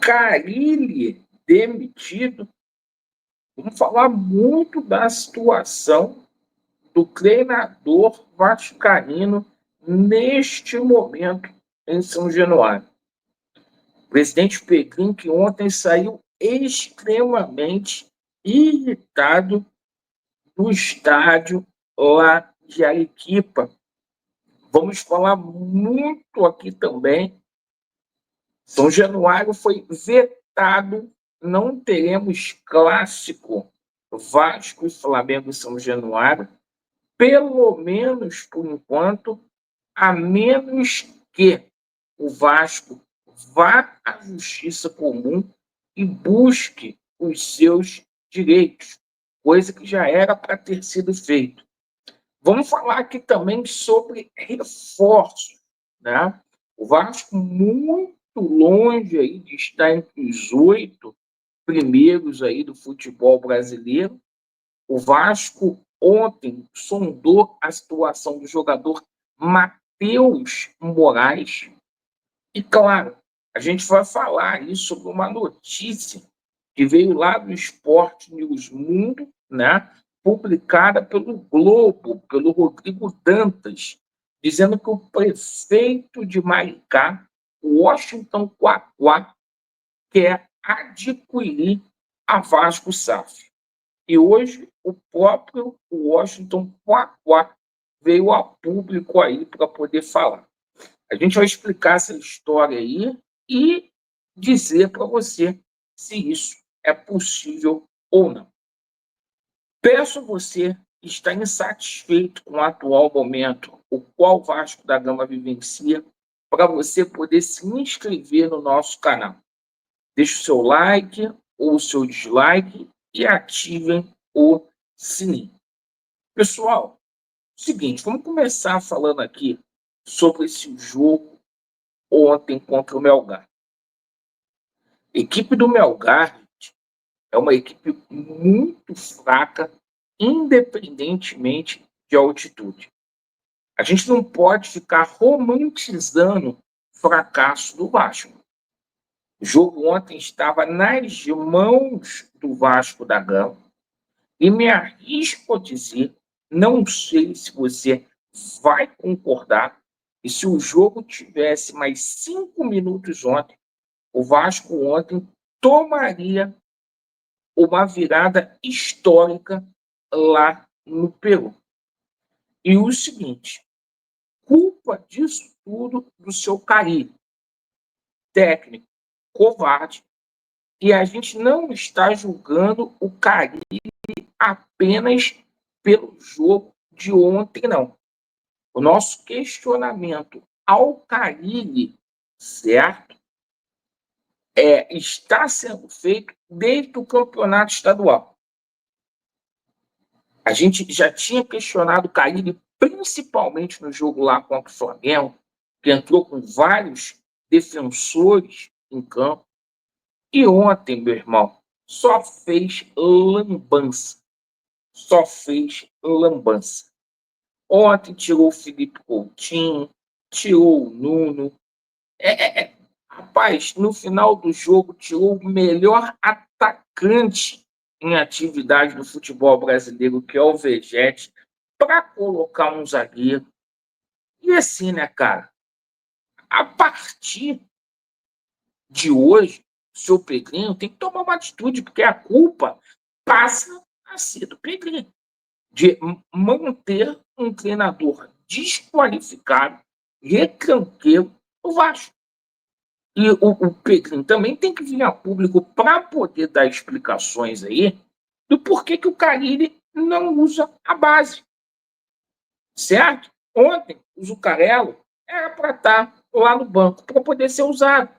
Carille demitido. Vamos falar muito da situação do treinador vascaíno neste momento em São Januário. O presidente Pedrinho, que ontem saiu extremamente irritado no estádio lá de Arequipa. Vamos falar muito aqui também. São Januário foi vetado, não teremos clássico Vasco e Flamengo em São Januário, pelo menos por enquanto, a menos que o Vasco vá à justiça comum e busque os seus direitos, coisa que já era para ter sido feito. Vamos falar aqui também sobre reforços, né? O Vasco muito longe aí de estar entre os 8 primeiros aí do futebol brasileiro. O Vasco ontem sondou a situação do jogador Matheus Moraes. E, claro, a gente vai falar aí sobre uma notícia que veio lá do Sport News Mundo, né, publicada pelo Globo, pelo Rodrigo Dantas, dizendo que o prefeito de Maricá, Washington Quaquá, quer adquirir a Vasco SAF. E hoje o próprio Washington Quaquá veio a público aí para poder falar. A gente vai explicar essa história aí e dizer para você se isso é possível ou não. Peço a você que está insatisfeito com o atual momento, o qual o Vasco da Gama vivencia, para você poder se inscrever no nosso canal. Deixe o seu like ou o seu dislike e ativem o sininho. Pessoal, seguinte, vamos começar falando aqui sobre esse jogo ontem contra o Melgar. A equipe do Melgar é uma equipe muito fraca, independentemente de altitude. A gente não pode ficar romantizando o fracasso do Vasco. O jogo ontem estava nas mãos do Vasco da Gama e me arrisco a dizer, não sei se você vai concordar, e se o jogo tivesse mais 5 minutos ontem, o Vasco ontem tomaria uma virada histórica lá no Peru. E o seguinte, culpa disso tudo do seu Carille, técnico, covarde, e a gente não está julgando o Carille apenas pelo jogo de ontem, não. O nosso questionamento ao Carille, certo, está sendo feito desde o campeonato estadual. A gente já tinha questionado o Carille, principalmente no jogo lá contra o Flamengo, que entrou com vários defensores em campo. E ontem, meu irmão, só fez lambança. Só fez lambança. Ontem tirou o Felipe Coutinho, tirou o Nuno. Rapaz, no final do jogo, tirou o melhor atacante em atividade no futebol brasileiro, que é o Vegete, para colocar um zagueiro. E assim, né, cara? A partir de hoje, o seu Pedrinho tem que tomar uma atitude, porque a culpa passa a ser do Pedrinho, de manter um treinador desqualificado, retranqueiro, no Vasco. E o Pedrinho também tem que vir a público para poder dar explicações aí do porquê que o Carille não usa a base. Certo? Ontem, o Zuccarello era para estar lá no banco, para poder ser usado.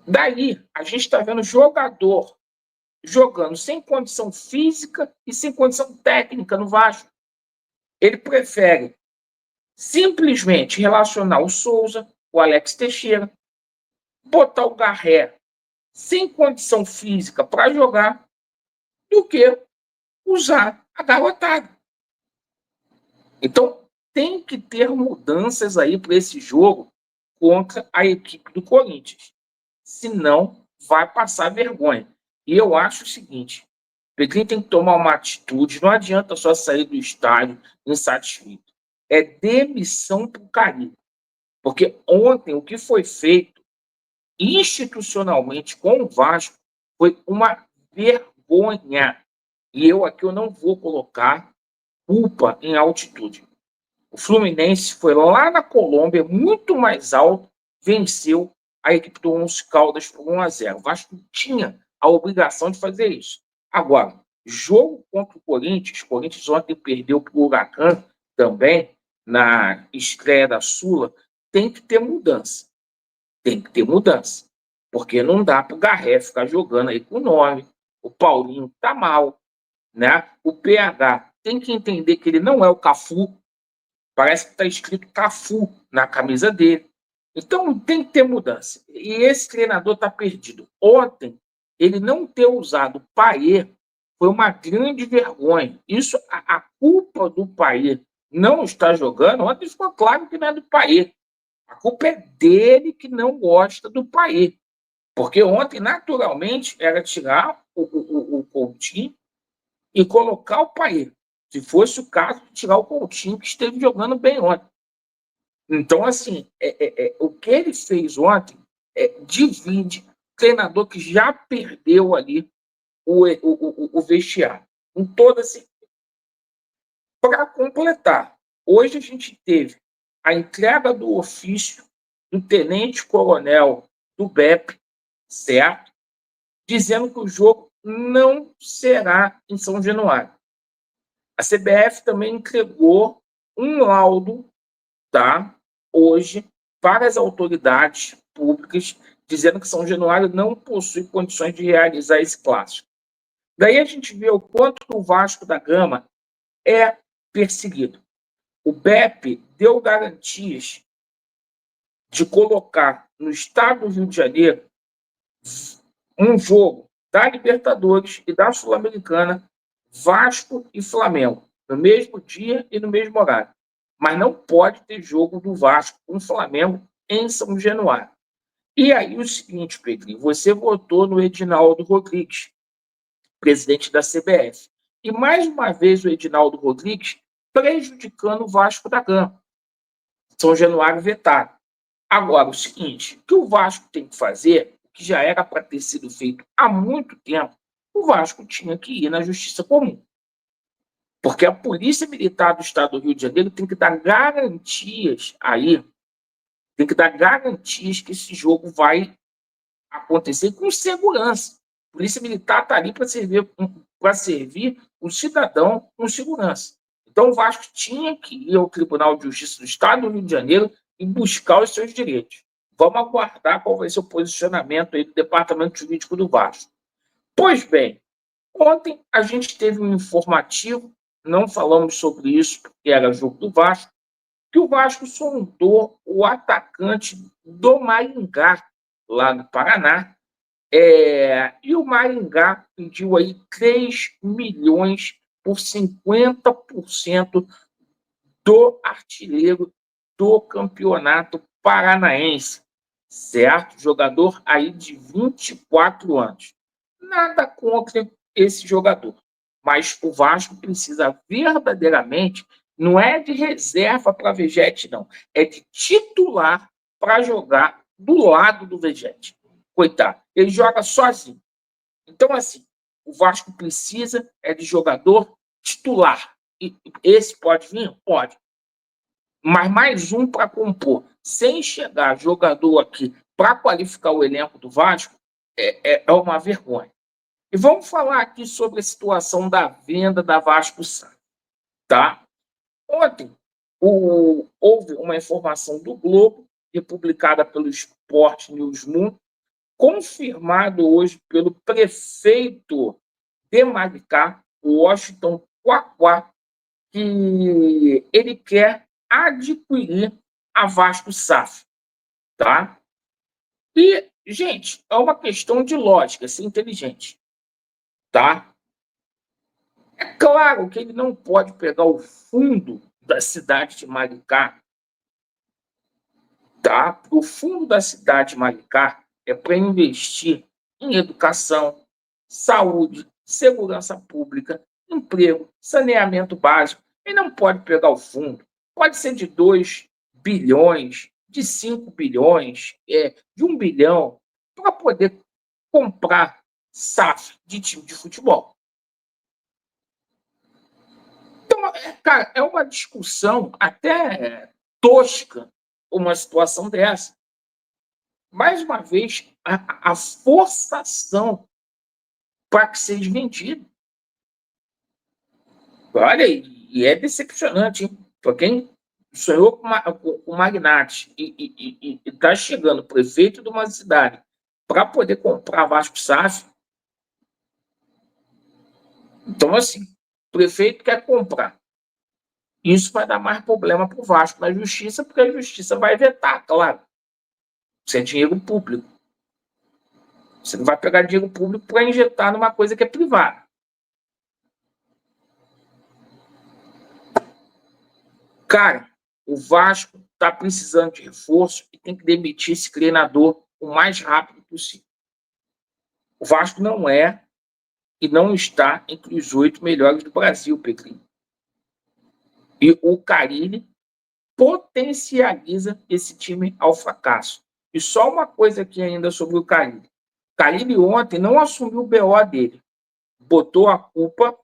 Daí, a gente está vendo jogador jogando sem condição física e sem condição técnica no Vasco. Ele prefere simplesmente relacionar o Souza, o Alex Teixeira, botar o Garré sem condição física para jogar, do que usar a garotada. Então, tem que ter mudanças aí para esse jogo contra a equipe do Corinthians. senão vai passar vergonha. E eu acho o seguinte, Pedrinho tem que tomar uma atitude, não adianta só sair do estádio insatisfeito. É demissão para o Carille. Porque ontem o que foi feito institucionalmente com o Vasco foi uma vergonha. E eu não vou colocar culpa em altitude. O Fluminense foi lá na Colômbia, muito mais alto, venceu a equipe do Once Caldas por 1-0. O Vasco tinha a obrigação de fazer isso. Agora, jogo contra o Corinthians ontem perdeu para o Huracan também, na estreia da Sula, tem que ter mudança. Tem que ter mudança. Porque não dá para o Garré ficar jogando aí com o nome. O Paulinho tá mal, né? O PH tem que entender que ele não é o Cafu. Parece que está escrito Cafu na camisa dele. Então tem que ter mudança. E esse treinador está perdido. Ontem, ele não ter usado o Payet foi uma grande vergonha. Isso, a culpa do Payet não estar jogando, ontem ficou claro que não é do Payet. A culpa é dele que não gosta do Payet. Porque ontem, naturalmente, era tirar o Coutinho e colocar o Payet. Se fosse o caso de tirar o Coutinho, que esteve jogando bem ontem. Então, assim, o que ele fez ontem divide treinador que já perdeu ali o vestiário. Com toda assim. Para completar, hoje a gente teve a entrega do ofício do tenente-coronel do BEP, certo? Dizendo que o jogo não será em São Januário. A CBF também entregou um laudo, tá? Hoje, para as autoridades públicas, dizendo que São Januário não possui condições de realizar esse clássico. Daí a gente vê o quanto o Vasco da Gama é perseguido. O BEP deu garantias de colocar no estado do Rio de Janeiro um jogo da Libertadores e da Sul-Americana, Vasco e Flamengo, no mesmo dia e no mesmo horário. Mas não pode ter jogo do Vasco com o Flamengo em São Januário. E aí o seguinte, Pedrinho, você votou no Edinaldo Rodrigues, presidente da CBF. E mais uma vez o Edinaldo Rodrigues prejudicando o Vasco da Gama. São Januário vetado. Agora, o seguinte, o que o Vasco tem que fazer, que já era para ter sido feito há muito tempo, o Vasco tinha que ir na Justiça Comum. Porque a Polícia Militar do Estado do Rio de Janeiro tem que dar garantias aí, tem que dar garantias que esse jogo vai acontecer com segurança. A Polícia Militar está ali para servir o cidadão com segurança. Então o Vasco tinha que ir ao Tribunal de Justiça do Estado do Rio de Janeiro e buscar os seus direitos. Vamos aguardar qual vai ser o posicionamento aí do Departamento Jurídico do Vasco. Pois bem, ontem a gente teve um informativo, não falamos sobre isso porque era jogo do Vasco, que o Vasco sondou o atacante do Maringá, lá no Paraná, e o Maringá pediu aí 3 milhões por 50% do artilheiro do campeonato paranaense, certo? Jogador aí de 24 anos. Nada contra esse jogador, mas o Vasco precisa verdadeiramente, não é de reserva para Vegete, não, é de titular para jogar do lado do Vegete. Coitado, ele joga sozinho. Então, assim, o Vasco precisa de jogador titular. E esse pode vir? Pode. Mas mais um para compor. Sem chegar jogador aqui para qualificar o elenco do Vasco, é uma vergonha. E vamos falar aqui sobre a situação da venda da Vasco Sa, tá? Ontem houve uma informação do Globo, republicada pelo Sport News Mundo, confirmado hoje pelo prefeito de Maricá, Washington Quaquá, que ele quer adquirir a Vasco SAF, tá? E, gente, é uma questão de lógica, ser inteligente, tá? É claro que ele não pode pegar o fundo da cidade de Maricá, tá? O fundo da cidade de Maricá é para investir em educação, saúde, segurança pública, emprego, saneamento básico. Ele não pode pegar o fundo. Pode ser de 2 bilhões, de 5 bilhões, de 1 bilhão, para poder comprar SAF de time de futebol. Então, cara, é uma discussão até tosca uma situação dessa. Mais uma vez, a forçação para que seja vendido. Olha, e é decepcionante, hein? Para quem sonhou com magnate e está chegando prefeito de uma cidade para poder comprar Vasco SAF. Então, assim, o prefeito quer comprar. Isso vai dar mais problema para o Vasco na justiça, porque a justiça vai vetar, claro. Isso é dinheiro público. Você não vai pegar dinheiro público para injetar numa coisa que é privada. Cara, o Vasco está precisando de reforço e tem que demitir esse treinador o mais rápido possível. O Vasco não é e não está entre os 8 melhores do Brasil, Pedrinho. E o Carille potencializa esse time ao fracasso. E só uma coisa aqui ainda sobre o Carille. Carille ontem não assumiu o BO dele. Botou a culpa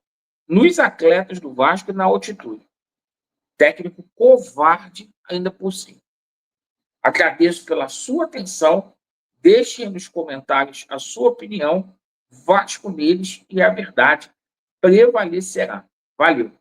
nos atletas do Vasco e na altitude. Técnico covarde ainda por cima. Agradeço pela sua atenção. Deixem nos comentários a sua opinião. Vasco neles e a verdade prevalecerá. Valeu!